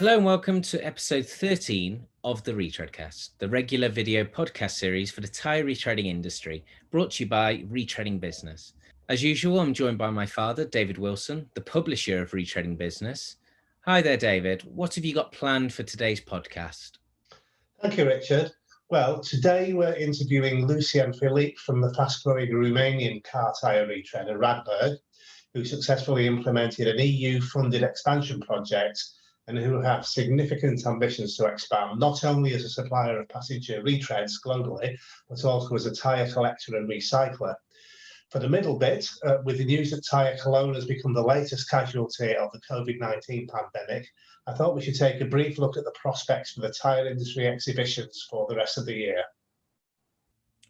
Hello and welcome to episode 13 of the Retreadcast, the regular video podcast series for the tire retreading industry, brought to you by Retreading Business. As usual, I'm joined by my father, David Wilson, the publisher of Retreading Business. Hi there, David. What have you got planned for today's podcast? Thank you, Richard. Well, today we're interviewing Lucian Filip from the fast-growing Romanian car tyre retailer Radburg, who successfully implemented an EU-funded expansion project and who have significant ambitions to expand, not only as a supplier of passenger retreads globally, but also as a tyre collector and recycler. For the middle bit, with the news that Tire Cologne has become the latest casualty of the COVID-19 pandemic, I thought we should take a brief look at the prospects for the tyre industry exhibitions for the rest of the year.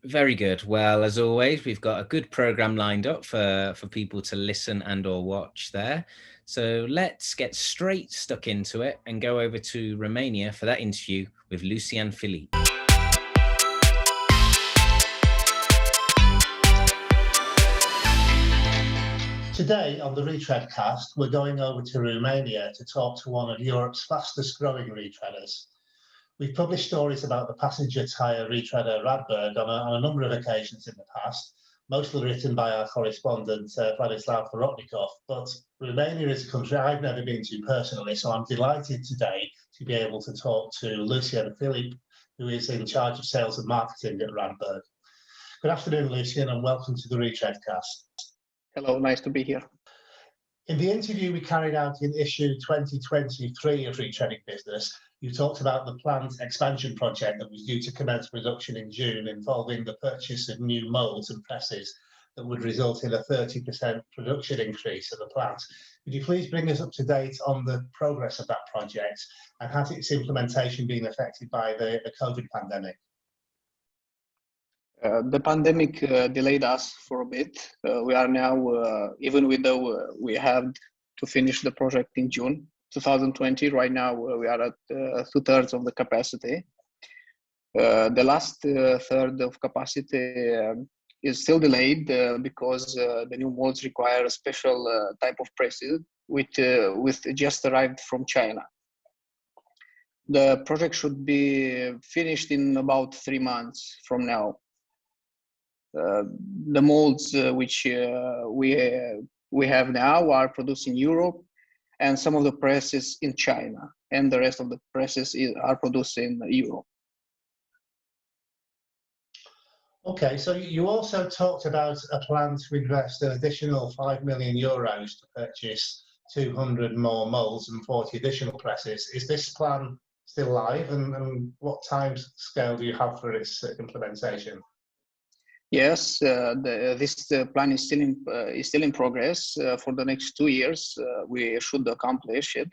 Very good. Well, as always, we've got a good program lined up for people to listen and or watch there. So let's get straight stuck into it and go over to Romania for that interview with Lucian Filip. Today on the Retreadcast, we're going over to Romania to talk to one of Europe's fastest growing retreaders. We've published stories about the passenger tyre retreader Radburg on a number of occasions in the past, mostly written by our correspondent Vladislav Horotnikov, but Romania is a country I've never been to personally, so I'm delighted today to be able to talk to Lucian Filip, who is in charge of sales and marketing at Radburg. Good afternoon, Lucian, and welcome to the Retreadcast. Hello, nice to be here. In the interview we carried out in issue 2023 of Retreading Business, you talked about the planned expansion project that was due to commence production in June, involving the purchase of new moulds and presses that would result in a 30% production increase of the plant. Could you please bring us up to date on the progress of that project, and has its implementation been affected by the COVID pandemic? The pandemic delayed us for a bit. We are now, even though we had to finish the project in June 2020, right now we are at 2/3 of the capacity. The last third of capacity is still delayed because the new molds require a special type of presses, with just arrived from China. The project should be finished in about 3 months from now. The molds which we have now are produced in Europe, and some of the presses in China, and the rest of the presses are produced in Europe. Okay, so you also talked about a plan to invest an additional €5 million to purchase 200 more molds and 40 additional presses. Is this plan still live, and what time scale do you have for its implementation? Yes, this plan is still in progress. For the next 2 years, we should accomplish it.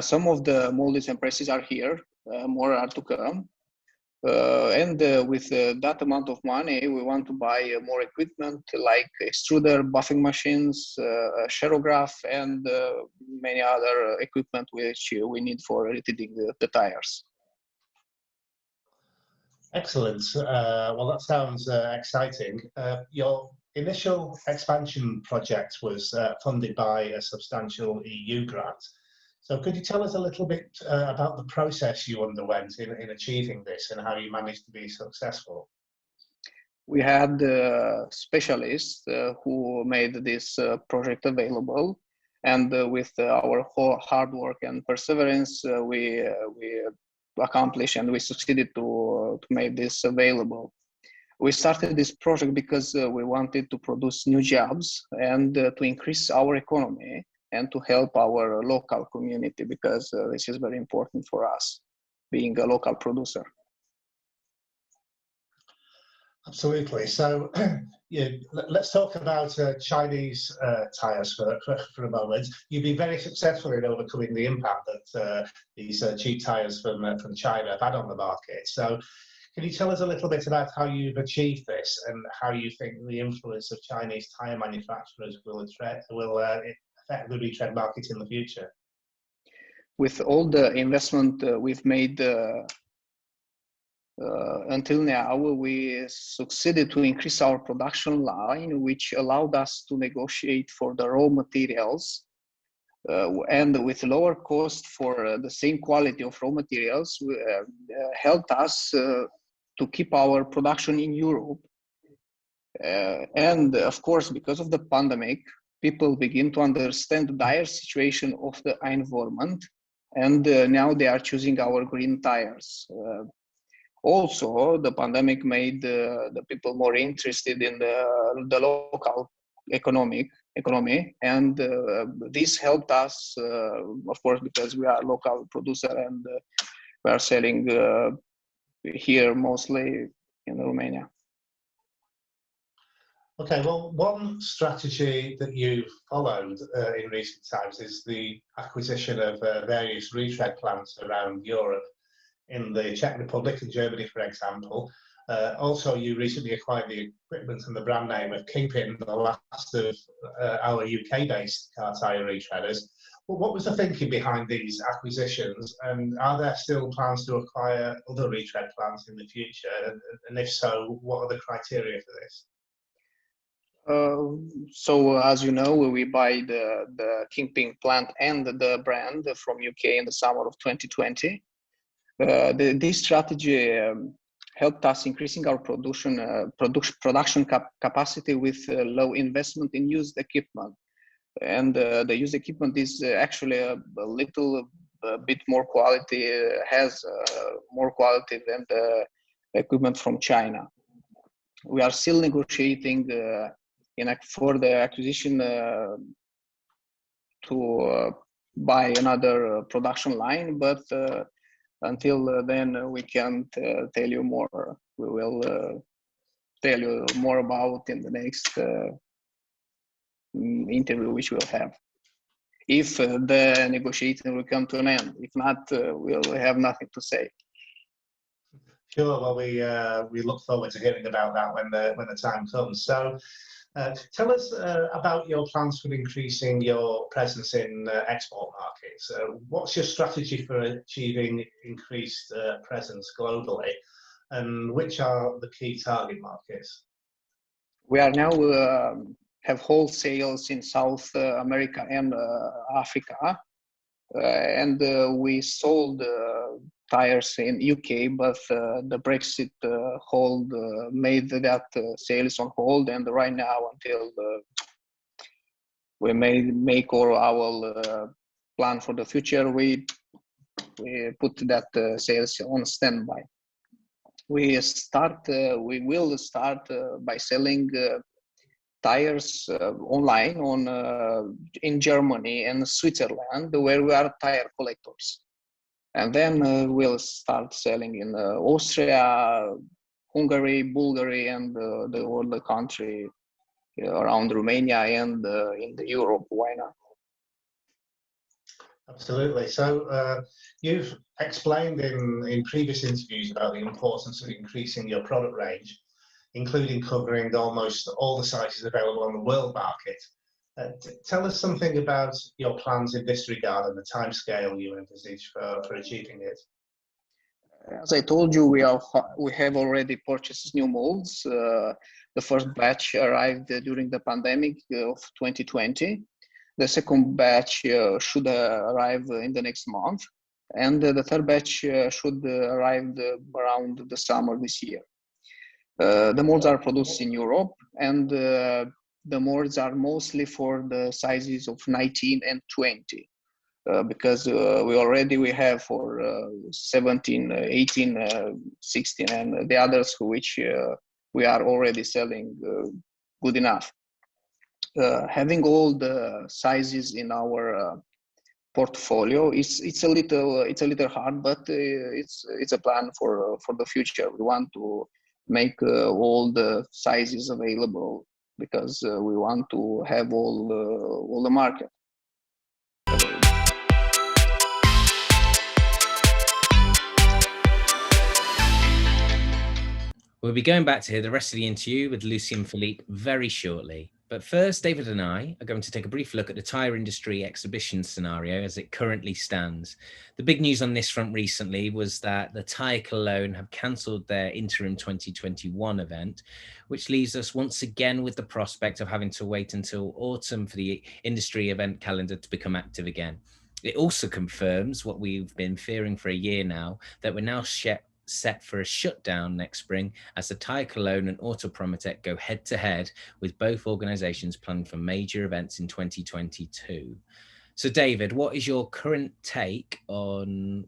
Some of the molds and presses are here, more are to come. And with that amount of money, we want to buy more equipment like extruder, buffing machines, sherograph, and many other equipment which we need for retreading the tires. Excellent. Well, that sounds exciting. Your initial expansion project was funded by a substantial EU grant. So could you tell us a little bit about the process you underwent in achieving this and how you managed to be successful? We had specialists who made this project available, and with our hard work and perseverance, we accomplished and we succeeded to make this available. We started this project because we wanted to produce new jobs and to increase our economy and to help our local community, because this is very important for us, being a local producer. Absolutely. So yeah, let's talk about Chinese tyres for a moment. You've been very successful in overcoming the impact that these cheap tyres from China have had on the market. So can you tell us a little bit about how you've achieved this and how you think the influence of Chinese tyre manufacturers will affect the retread market in the future? With all the investment we've made until now, we succeeded to increase our production line, which allowed us to negotiate for the raw materials and with lower cost for the same quality of raw materials, helped us to keep our production in Europe. And of course, because of the pandemic, people begin to understand the dire situation of the environment, and now they are choosing our green tires. Also, the pandemic made the people more interested in the local economy, and this helped us, of course, because we are a local producer and we are selling here mostly in Romania. Okay, well, one strategy that you've followed in recent times is the acquisition of various retread plants around Europe, in the Czech Republic and Germany, for example. Also, you recently acquired the equipment and the brand name of Kingpin, the last of our UK-based car tyre retreaders. What was the thinking behind these acquisitions, and are there still plans to acquire other retread plants in the future? And if so, what are the criteria for this? So as you know, we buy the Kingpin plant and the brand from UK in the summer of 2020. This strategy helped us increasing our production capacity with low investment in used equipment. And the used equipment is actually a little bit more quality, has more quality than the equipment from China. We are still negotiating for the acquisition to buy another production line, but until then we can't tell you more. We will tell you more about in the next interview which we'll have, if the negotiation will come to an end. If not, we'll have nothing to say. Sure. Well, we look forward to hearing about that when the time comes. So, tell us about your plans for increasing your presence in export markets. What's your strategy for achieving increased presence globally, and which are the key target markets? We are now have wholesales in South America and Africa, and we sold tires in UK, but the Brexit hold made that sales on hold, and right now until we may make our plan for the future, we put that sales on standby. We will start by selling tires online in Germany and Switzerland, where we are tire collectors. And then we'll start selling in Austria, Hungary, Bulgaria, and all the country around Romania and in Europe. Why not? Absolutely. So you've explained in previous interviews about the importance of increasing your product range, including covering almost all the sizes available on the world market. Tell us something about your plans in this regard and the timescale you envisage for achieving it. As I told you, we have already purchased new molds. The first batch arrived during the pandemic of 2020. The second batch should arrive in the next month, and the third batch should arrive around the summer this year. The molds are produced in Europe, and the molds are mostly for the sizes of 19 and 20, because we have for 17, 18, 16, and the others which we are already selling good enough. Having all the sizes in our portfolio, it's a little hard, but it's a plan for the future. We want to make all the sizes available, because we want to have all the market. We'll be going back to hear the rest of the interview with Lucian Filip very shortly. But first, David and I are going to take a brief look at the tyre industry exhibition scenario as it currently stands. The big news on this front recently was that the Tire Cologne have cancelled their interim 2021 event, which leaves us once again with the prospect of having to wait until autumn for the industry event calendar to become active again. It also confirms what we've been fearing for a year now, that we're now set for a shutdown next spring as the Tire Cologne and Autopromotec go head to head, with both organisations planning for major events in 2022. So, David, what is your current take on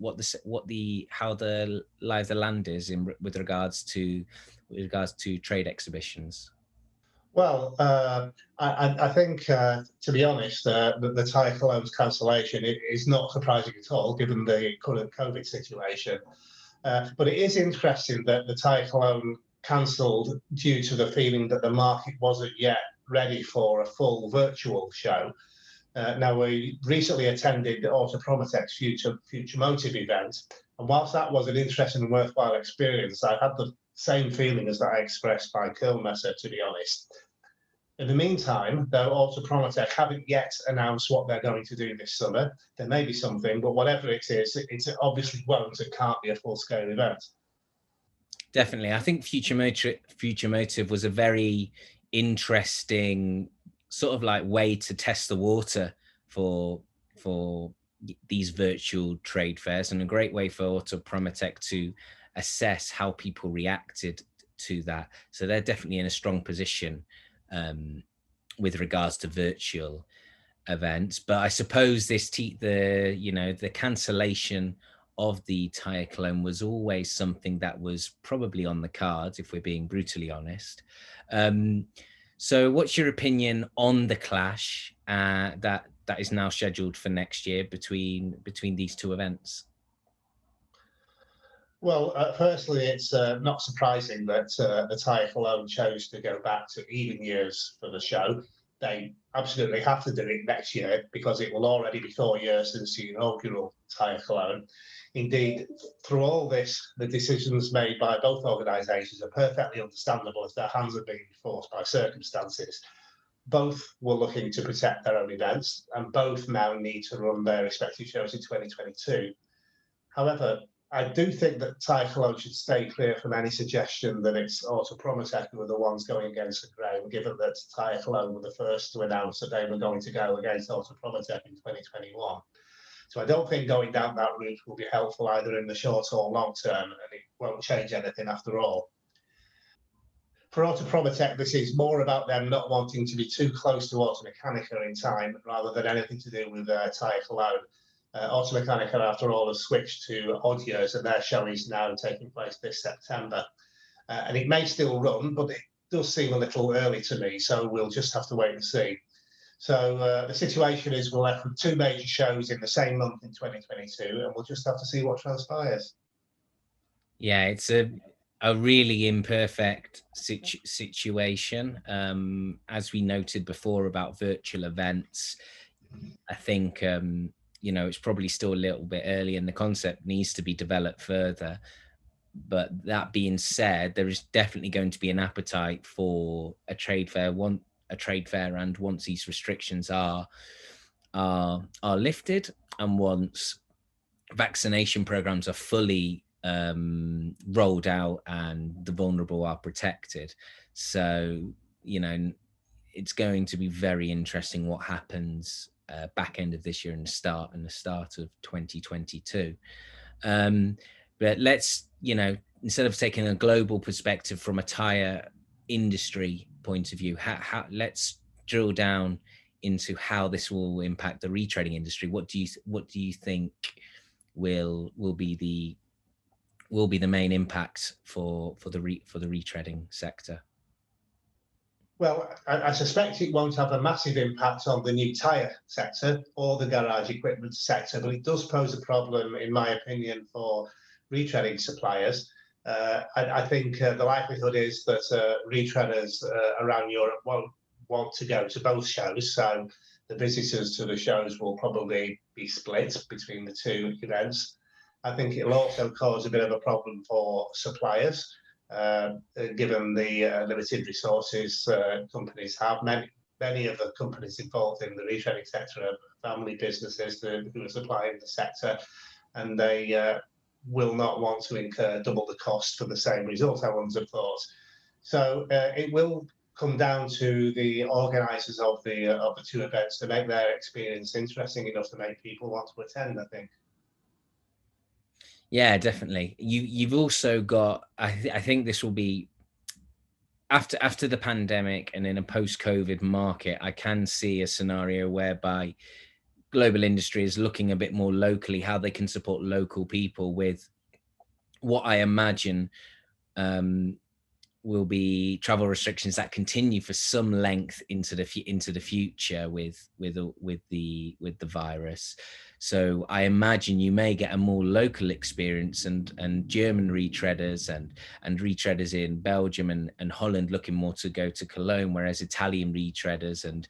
how the lie of the land is with regards to trade exhibitions? Well, I think, to be honest, the Tire Cologne's cancellation is not surprising at all, given the current COVID situation. But it is interesting that the Tire Cologne cancelled due to the feeling that the market wasn't yet ready for a full virtual show. Now, we recently attended the Autopromotec's Futurmotive event, and whilst that was an interesting and worthwhile experience, I had the same feeling as that I expressed by Kilmesser, to be honest. In the meantime, though, Autopromotec haven't yet announced what they're going to do this summer. There may be something, but whatever it is, it obviously won't and can't be a full-scale event. Definitely. I think Futurmotive was a very interesting sort of like way to test the water for these virtual trade fairs, and a great way for Autopromotec to assess how people reacted to that. So they're definitely in a strong position with regards to virtual events. But I suppose the cancellation of the Tire Cologne was always something that was probably on the cards, if we're being brutally honest. So what's your opinion on the clash that is now scheduled for next year between these two events? Well, firstly, it's not surprising that the Tire Cologne chose to go back to even years for the show. They absolutely have to do it next year because it will already be 4 years since the inaugural Tire Cologne. Indeed, through all this, the decisions made by both organisations are perfectly understandable as their hands are being forced by circumstances. Both were looking to protect their own events, and both now need to run their respective shows in 2022. However, I do think that Tire Cologne should stay clear from any suggestion that it's Autopromotec who are the ones going against the grain, given that Tire Cologne were the first to announce that they were going to go against Autopromotec in 2021. So I don't think going down that route will be helpful either in the short or long term, and it won't change anything after all. For Autopromotec, this is more about them not wanting to be too close to Automechanica in time, rather than anything to do with Tire Cologne. Automechanica, after all, has switched to odd years, and their show is now taking place this September. And it may still run, but it does seem a little early to me, so we'll just have to wait and see. So the situation is we're left with 2 major shows in the same month in 2022, and we'll just have to see what transpires. Yeah, it's a really imperfect situation. As we noted before about virtual events, I think it's probably still a little bit early and the concept needs to be developed further. But that being said, there is definitely going to be an appetite for a trade fair, and once these restrictions are lifted, and once vaccination programs are fully rolled out and the vulnerable are protected. So, it's going to be very interesting what happens back end of this year and the start of 2022. But let's, instead of taking a global perspective from a tire industry point of view, let's drill down into how this will impact the retreading industry. What do you think will be the main impact for the retreading sector? Well, I suspect it won't have a massive impact on the new tyre sector or the garage equipment sector, but it does pose a problem, in my opinion, for retreading suppliers. I think the likelihood is that retreaders around Europe won't want to go to both shows, so the visitors to the shows will probably be split between the two events. I think it'll also cause a bit of a problem for suppliers, given the limited resources companies have. Many many of the companies involved in the retreading sector are family businesses who are supplying the sector, and they will not want to incur double the cost for the same result, I wouldn't have thought. So it will come down to the organisers of the two events to make their experience interesting enough to make people want to attend, I think. Yeah, definitely. You've also got, I think this will be after the pandemic and in a post-COVID market, I can see a scenario whereby global industry is looking a bit more locally, how they can support local people with what I imagine will be travel restrictions that continue for some length into the future with the virus. So I imagine you may get a more local experience, and German retreaders and retreaders in Belgium and Holland looking more to go to Cologne, whereas Italian retreaders and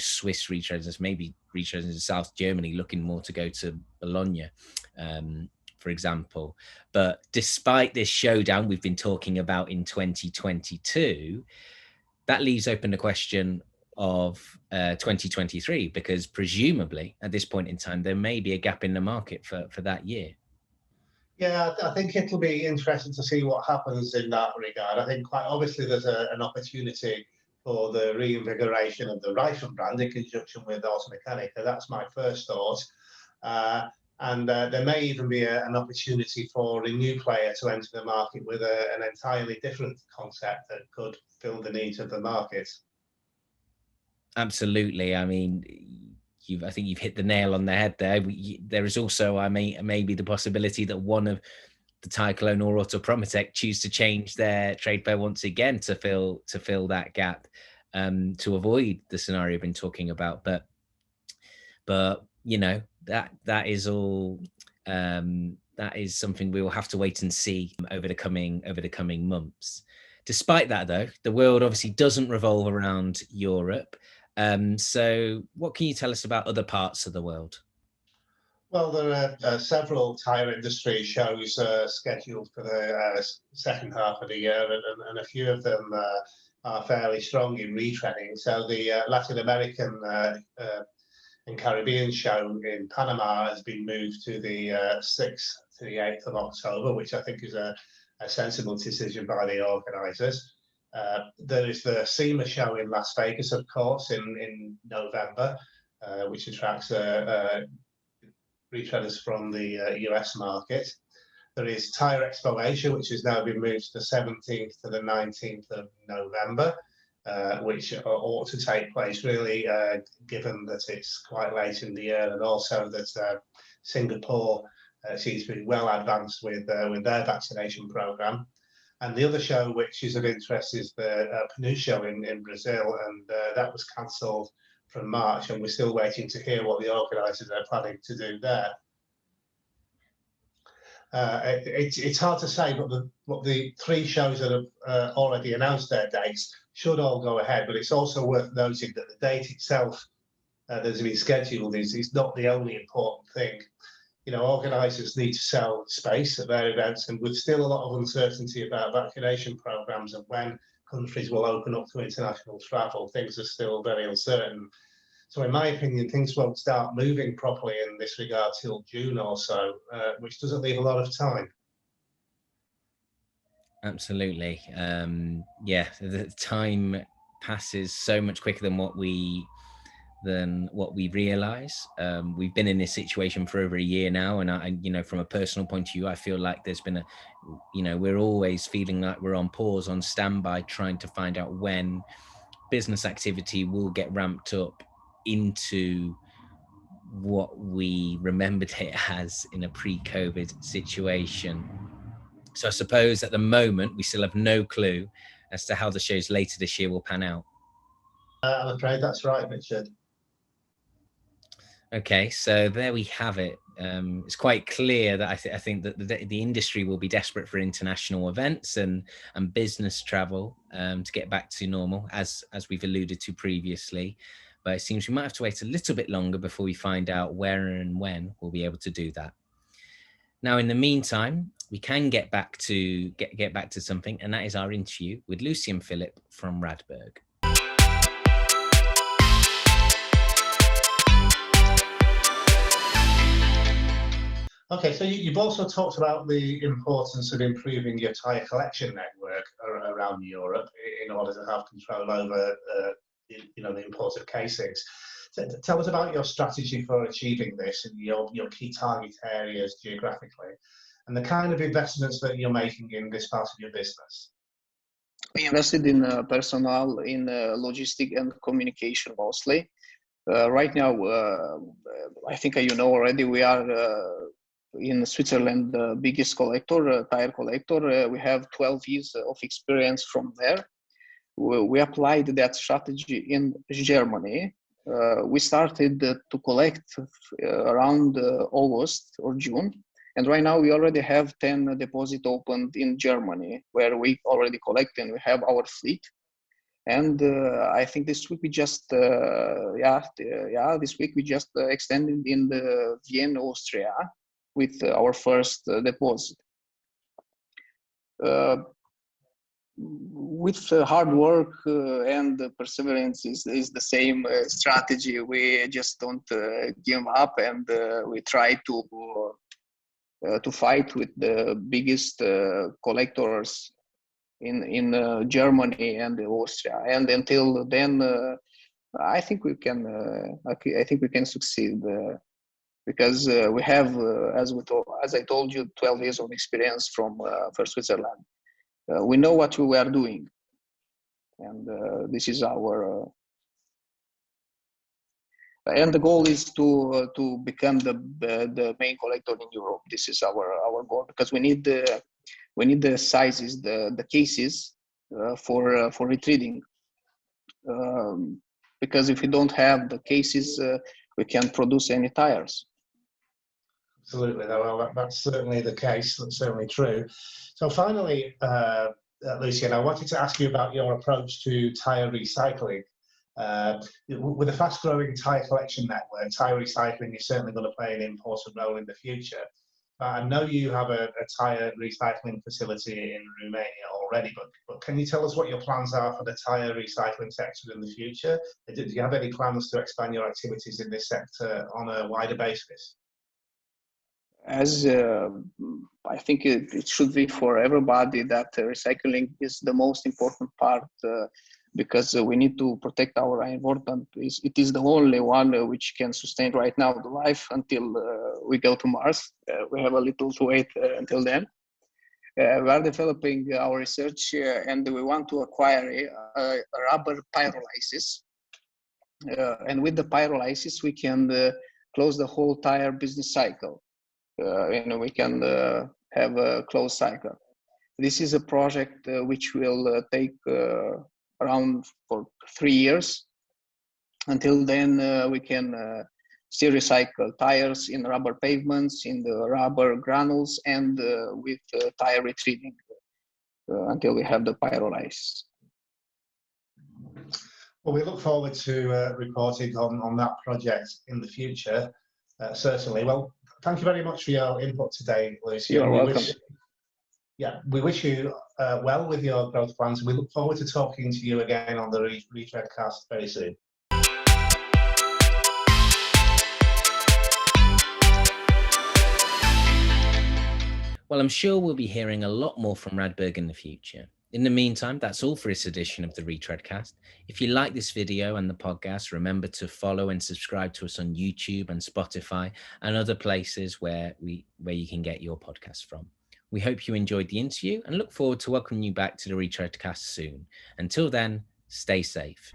Swiss retreaders, maybe retreaders in South Germany looking more to go to Bologna, for example. But despite this showdown we've been talking about in 2022, that leaves open the question of 2023, because presumably at this point in time there may be a gap in the market for that year. Yeah, I think it'll be interesting to see what happens in that regard. I think quite obviously there's an opportunity for the reinvigoration of the Reifen brand in conjunction with Automechanica. That's my first thought. And there may even be an opportunity for a new player to enter the market with an entirely different concept that could fill the needs of the market. Absolutely. I mean, I think you've hit the nail on the head there. There is also, maybe the possibility that one of the Tire Cologne or Autopromotec choose to change their trade fair once again to fill that gap, to avoid the scenario I've been talking about. But that is all. That is something we will have to wait and see over the coming months. Despite that, though, the world obviously doesn't revolve around Europe. So what can you tell us about other parts of the world? Well, there are several tyre industry shows scheduled for the second half of the year, and a few of them are fairly strong in retreading. So the Latin American and Caribbean show in Panama has been moved to the 6th to the 8th of October, which I think is a sensible decision by the organisers. There is the SEMA show in Las Vegas, of course, in November, which attracts retreaders from the US market. There is Tire Expo Asia, which has now been moved to the 17th to the 19th of November, which ought to take place really, given that it's quite late in the year, and also that Singapore seems to be well advanced with their vaccination program. And the other show which is of interest is the PNU show in Brazil, and that was cancelled from March, and we're still waiting to hear what the organisers are planning to do there. It's hard to say, but the three shows that have already announced their dates should all go ahead, but it's also worth noting that the date itself that's been scheduled is not the only important thing. Organisers need to sell space at their events, and with still a lot of uncertainty about vaccination programs and when countries will open up to international travel, things are still very uncertain. So in my opinion, things won't start moving properly in this regard till June or so, which doesn't leave a lot of time. Absolutely. Yeah, the time passes so much quicker than what we realize. We've been in this situation for over a year now, and I from a personal point of view, I feel like there's been we're always feeling like we're on pause, on standby, trying to find out when business activity will get ramped up into what we remembered it as in a pre-COVID situation. So I suppose at the moment we still have no clue as to how the shows later this year will pan out. I'm afraid that's right, Richard. Okay, so there we have it. It's quite clear that I think that the industry will be desperate for international events and business travel to get back to normal, as we've alluded to previously. But it seems we might have to wait a little bit longer before we find out where and when we'll be able to do that. Now, in the meantime, we can get back to something, and that is our interview with Lucian Filip from Radburg. Okay, so you've also talked about the importance of improving your tyre collection network around Europe in order to have control over, the import of casings. Tell us about your strategy for achieving this and your key target areas geographically, and the kind of investments that you're making in this part of your business. We invested in personnel, in logistic and communication mostly. Right now, I think you know already, we are in Switzerland the biggest collector, Tire collector. We have 12 years of experience from there. We applied that strategy in Germany. We started to collect around August or June. And right now we already have 10 deposits opened in Germany, where we already collect and we have our fleet. And I think this week we just, this week we just extended in the Vienna, Austria, with our first deposit. With hard work and perseverance is the same strategy. We just don't give up, and we try to fight with the biggest collectors in Germany and Austria. And until then, I think we can succeed. Because we have, as I told you, 12 years of experience for Switzerland. We know what we are doing, and this is our. And the goal is to become the main collector in Europe. This is our goal, because we need the sizes, the cases for retreading. Because if we don't have the cases, we can't produce any tires. Absolutely, well, that's certainly the case. That's certainly true. So finally, Lucian, I wanted to ask you about your approach to tyre recycling. With a fast-growing tyre collection network, tyre recycling is certainly going to play an important role in the future. I know you have a tyre recycling facility in Romania already, but can you tell us what your plans are for the tyre recycling sector in the future? Do you have any plans to expand your activities in this sector on a wider basis? As I think it should be for everybody that recycling is the most important part, because we need to protect our environment. It is the only one which can sustain right now the life until we go to Mars. We have a little to wait until then. We are developing our research and we want to acquire a rubber pyrolysis. And with the pyrolysis, we can close the whole tire business cycle. And we can have a closed cycle. This is a project which will take around for 3 years. Until then, we can still recycle tires in rubber pavements, in the rubber granules, and with tire retreading until we have the pyrolysis. Well, we look forward to reporting on that project in the future, certainly. Well, thank you very much for your input today, Lucian. You're welcome. We wish you well with your growth plans. We look forward to talking to you again on the Retreadcast very soon. Well, I'm sure we'll be hearing a lot more from Radburg in the future. In the meantime, that's all for this edition of the Retreadcast. If you like this video and the podcast, remember to follow and subscribe to us on YouTube and Spotify and other places where you can get your podcast from. We hope you enjoyed the interview and look forward to welcoming you back to the Retreadcast soon. Until then, stay safe.